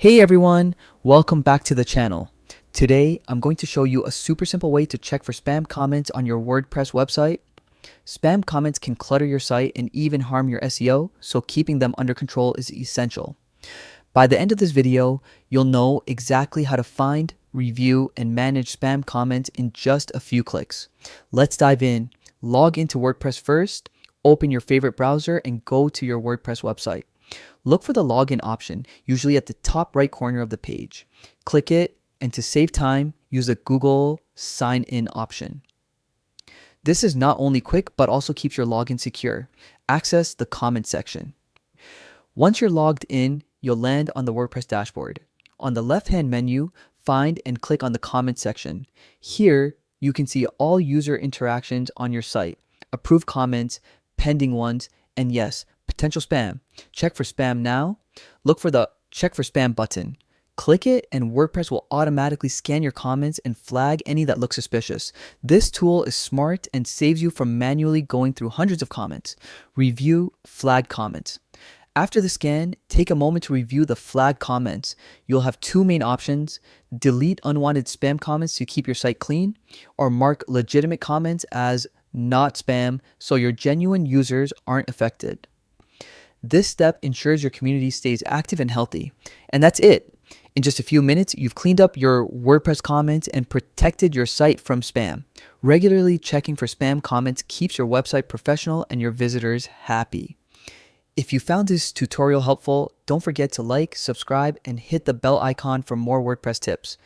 Hey everyone, welcome back to the channel. Today, I'm going to show you a super simple way to check for spam comments on your WordPress website. Spam comments can clutter your site and even harm your SEO, so keeping them under control is essential. By the end of this video, you'll know exactly how to find, review, and manage spam comments in just a few clicks. Let's dive in. Log into WordPress first, open your favorite browser, and go to your WordPress website. Look for the login option, usually at the top right corner of the page. Click it, and to save time, use the Google Sign In option. This is not only quick, but also keeps your login secure. Access the comments section. Once you're logged in, you'll land on the WordPress dashboard. On the left-hand menu, find and click on the comments section. Here, you can see all user interactions on your site, approved comments, pending ones, and yes, potential spam. Check for spam now. Look for the check for spam button. Click it and WordPress will automatically scan your comments and flag any that look suspicious. This tool is smart and saves you from manually going through hundreds of comments. Review flagged comments. After the scan, take a moment to review the flagged comments. You'll have two main options: delete unwanted spam comments to keep your site clean, or mark legitimate comments as not spam so your genuine users aren't affected. This step ensures your community stays active and healthy. And that's it. In just a few minutes, you've cleaned up your WordPress comments and protected your site from spam. Regularly checking for spam comments keeps your website professional and your visitors happy. If you found this tutorial helpful, don't forget to like, subscribe, and hit the bell icon for more WordPress tips.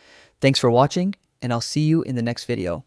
Thanks for watching, and I'll see you in the next video.